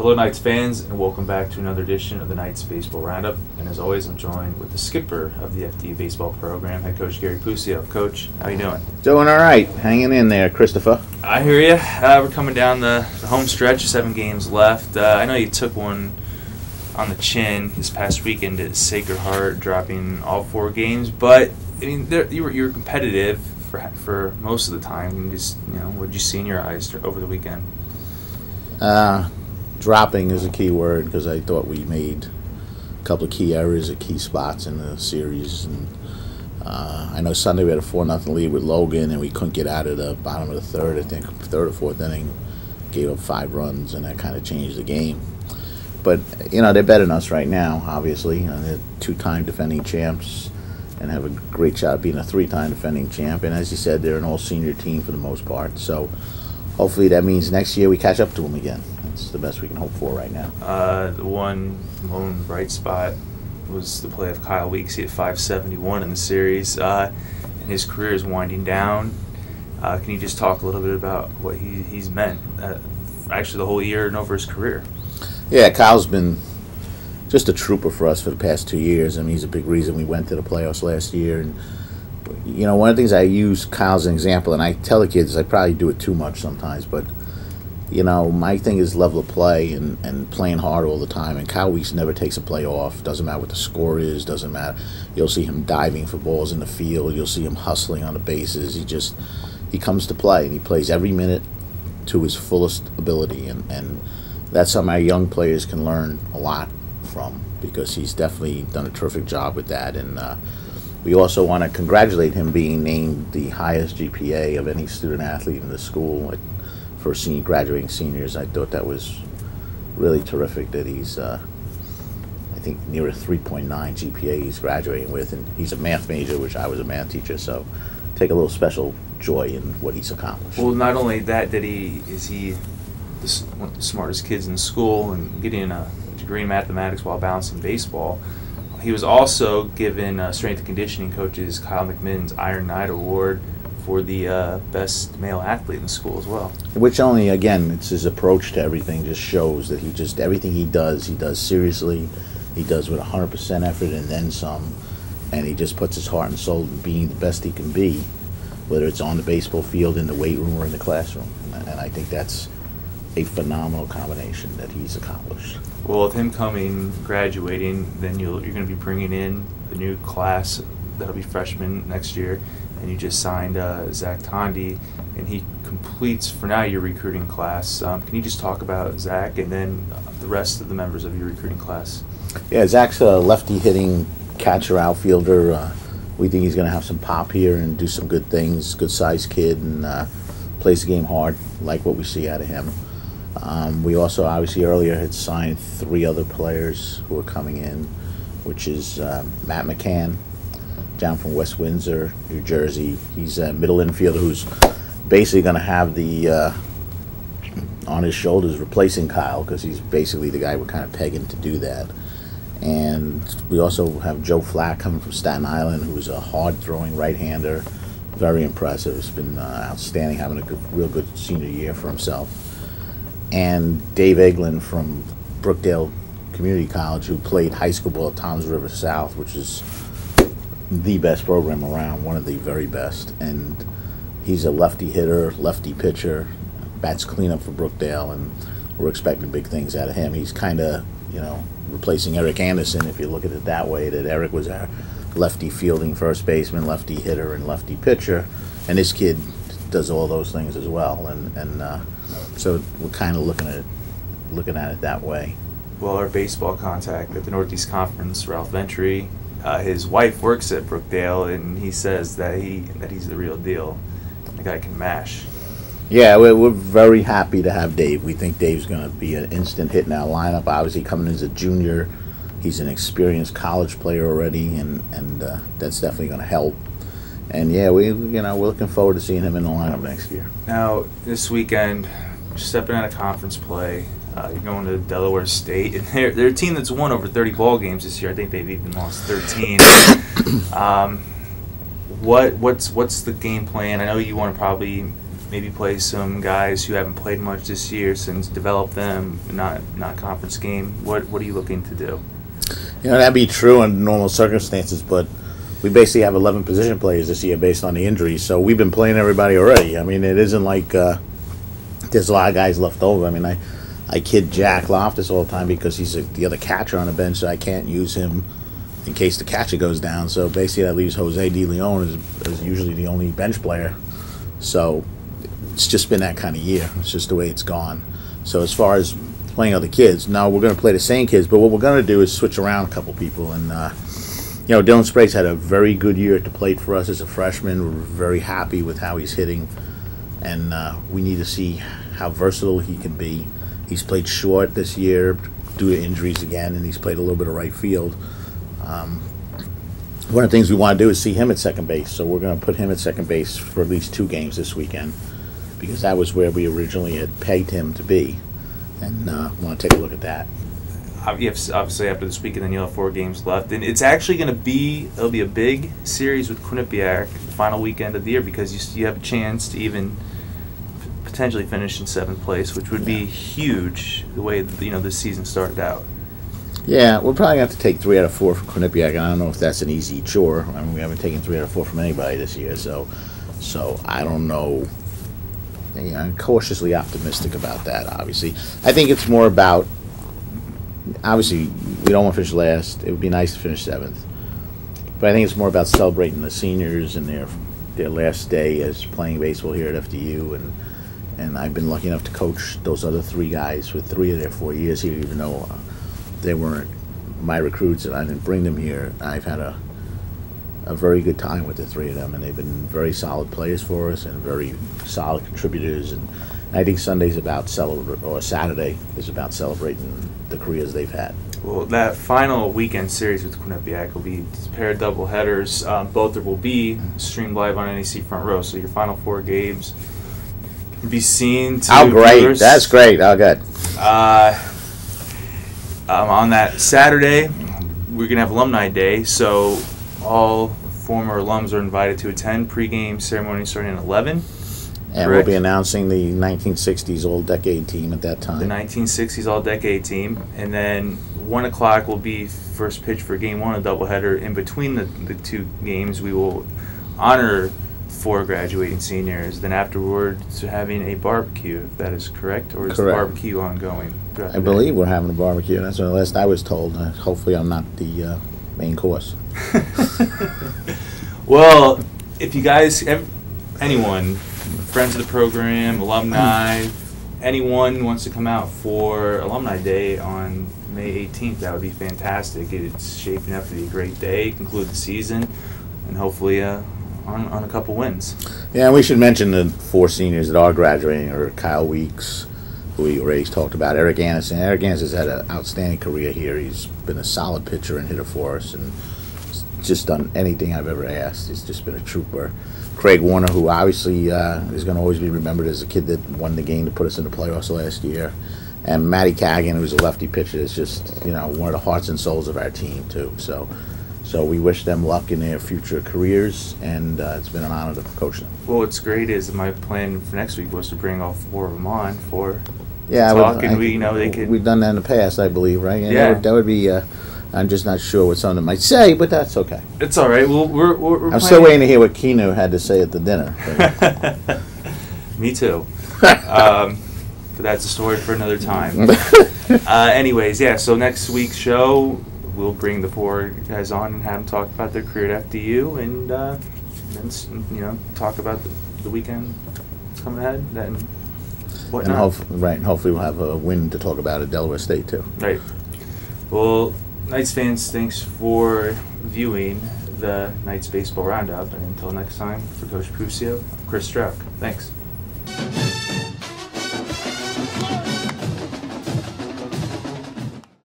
Hello, Knights fans, and welcome back to another edition of the Knights Baseball Roundup. And as always, I'm joined with the skipper of the FD baseball program, head coach Gary Puccio. Coach, how you doing? Doing all right. Hanging in there, Christopher. I hear you. We're coming down the home stretch, 7 games left. I know you took one on the chin this past weekend at Sacred Heart, dropping all 4 games. But I mean, you were competitive for most of the time. What did you see in your eyes over the weekend? Dropping is a key word because I thought we made a couple of key errors at key spots in the series. And I know Sunday we had a 4-0 lead with Logan, and we couldn't get out of the bottom of the third. I think third or fourth inning, gave up 5 runs, and that kind of changed the game. But they're better than us right now. Obviously, they're 2-time defending champs and have a great shot at being a 3-time defending champ. And as you said, they're an all-senior team for the most part. So hopefully that means next year we catch up to them again. That's the best we can hope for right now. The one lone bright spot was the play of Kyle Weeks. He had 571 in the series, and his career is winding down. Can you just talk a little bit about what he's meant, actually the whole year and over his career? Yeah, Kyle's been just a trooper for us for the past 2 years. I mean, he's a big reason we went to the playoffs last year. And one of the things I use Kyle as an example, and I tell the kids I probably do it too much sometimes, but my thing is level of play and playing hard all the time. And Kyle Weeks never takes a play off. Doesn't matter what the score is. Doesn't matter. You'll see him diving for balls in the field. You'll see him hustling on the bases. He comes to play, and he plays every minute to his fullest ability. And that's something our young players can learn a lot from, because he's definitely done a terrific job with that. And we also want to congratulate him being named the highest GPA of any student athlete in the school for graduating seniors. I thought that was really terrific that he's, I think, near a 3.9 GPA he's graduating with, and he's a math major, which I was a math teacher, so take a little special joy in what he's accomplished. Well, not only that, is he one of the smartest kids in school and getting a degree in mathematics while balancing baseball. He was also given strength and conditioning coaches Kyle McMinn's Iron Knight Award for the best male athlete in the school as well. Which only, again, it's his approach to everything just shows that everything he does seriously. He does with 100% effort and then some. And he just puts his heart and soul in being the best he can be, whether it's on the baseball field, in the weight room, or in the classroom. And I think that's a phenomenal combination that he's accomplished. Well, with him graduating, then you're going to be bringing in a new class that'll be freshmen next year. And you just signed Zach Tondi, and he completes, for now, your recruiting class. Can you just talk about Zach and then the rest of the members of your recruiting class? Yeah, Zach's a lefty-hitting catcher outfielder. We think he's going to have some pop here and do some good things. Good-sized kid, and plays the game hard, like what we see out of him. We also, obviously, earlier had signed 3 other players who are coming in, which is Matt McCann, down from West Windsor, New Jersey. He's a middle infielder who's basically going to have the on his shoulders replacing Kyle, because he's basically the guy we're kind of pegging to do that. And we also have Joe Flack coming from Staten Island, who's a hard-throwing right-hander. Very impressive. He's been outstanding, having a real good senior year for himself. And Dave Eglin from Brookdale Community College, who played high school ball at Toms River South, which is the best program around, one of the very best. And he's a lefty hitter, lefty pitcher, bats cleanup for Brookdale, and we're expecting big things out of him. He's kind of, replacing Eric Anderson, if you look at it that way, that Eric was our lefty fielding first baseman, lefty hitter, and lefty pitcher, and this kid does all those things as well. And so we're kind of looking at it that way. Well, our baseball contact at the Northeast Conference, Ralph Ventry, his wife works at Brookdale, and he says that he's the real deal. The guy can mash. Yeah, we're very happy to have Dave. We think Dave's going to be an instant hit in our lineup. Obviously, coming in as a junior, he's an experienced college player already, and that's definitely going to help. And yeah, we're looking forward to seeing him in the lineup next year. Now, this weekend, stepping out of conference play. You're going to Delaware State, and they're a team that's won over 30 ball games this year. I think they've even lost 13. What's the game plan? I know you want to probably maybe play some guys who haven't played much this year, since develop them, not conference game? What are you looking to do? That'd be true in normal circumstances, but we basically have 11 position players this year based on the injuries, so we've been playing everybody already. I mean, it isn't like there's a lot of guys left over. I mean, I kid Jack Loftus all the time because he's the other catcher on the bench, so I can't use him in case the catcher goes down. So basically that leaves Jose De Leon as usually the only bench player. So it's just been that kind of year. It's just the way it's gone. So as far as playing other kids, now we're going to play the same kids, but what we're going to do is switch around a couple people. And Dylan Sprague's had a very good year at the plate for us as a freshman. We're very happy with how he's hitting, and we need to see how versatile he can be. He's played short this year due to injuries again, and he's played a little bit of right field. One of the things we want to do is see him at second base, so we're going to put him at second base for at least 2 games this weekend, because that was where we originally had pegged him to be, and want to take a look at that. Obviously, after this weekend, then you'll have 4 games left, and it's actually going to be a big series with Quinnipiac the final weekend of the year, because you have a chance to even potentially finish in 7th place, which would be huge the way this season started out. Yeah, we'll probably have to take 3 out of 4 from Quinnipiac, and I don't know if that's an easy chore. I mean, we haven't taken 3 out of 4 from anybody this year, so I don't know. I'm cautiously optimistic about that, obviously. I think it's more about, obviously, we don't want to finish last. It would be nice to finish 7th. But I think it's more about celebrating the seniors and their last day as playing baseball here at FDU, and I've been lucky enough to coach those other 3 guys for 3 of their 4 years here, even though they weren't my recruits and I didn't bring them here. I've had a very good time with the 3 of them, and they've been very solid players for us and very solid contributors. And I think Sunday's about Saturday is about celebrating the careers they've had. Well, that final weekend series with Quinnipiac will be a pair of double headers. Both will be streamed live on NEC Front Row, so your final 4 games can be seen. Oh, great! That's great. Oh, good. On that Saturday, we're going to have Alumni Day, so all former alums are invited to attend. Pre-game ceremony starting at 11. And we'll be announcing the 1960s All-Decade team at that time. The 1960s All-Decade team. And then 1 o'clock will be first pitch for Game 1, a doubleheader. In between the 2 games, we will honor 4 graduating seniors. Then afterwards, having a barbecue, if that is correct? Or is the barbecue ongoing? I believe we're having a barbecue. That's the last I was told. Hopefully I'm not the main course. Well, if you guys, anyone, friends of the program, alumni, anyone wants to come out for Alumni Day on May 18th, that would be fantastic. It's shaping up to be a great day, conclude the season, and hopefully on a couple wins. Yeah, and we should mention the 4 seniors that are graduating are Kyle Weeks, who we already talked about, Eric Anderson. Eric Anderson's had an outstanding career here. He's been a solid pitcher and hitter for us, and just done anything I've ever asked. He's just been a trooper. Craig Warner, who obviously is going to always be remembered as a kid that won the game to put us in the playoffs last year. And Matty Kagan, who's a lefty pitcher, is just one of the hearts and souls of our team too. So we wish them luck in their future careers, and it's been an honor to coach them. Well, what's great is my plan for next week was to bring all 4 of them on for talk, and they could. We've done that in the past, I believe, right? And yeah, that would be. I'm just not sure what some of them might say, but that's okay. It's all right. Well, we're I'm still waiting to hear what Keno had to say at the dinner. Me too. But that's a story for another time. Anyways, yeah, so next week's show, we'll bring the 4 guys on and have them talk about their career at FDU, and then talk about the weekend that's coming ahead and whatnot. And hopefully we'll have a win to talk about at Delaware State too. Right. Well, Knights fans, thanks for viewing the Knights Baseball Roundup, and until next time, for Coach Puccio, Chris Strzok. Thanks.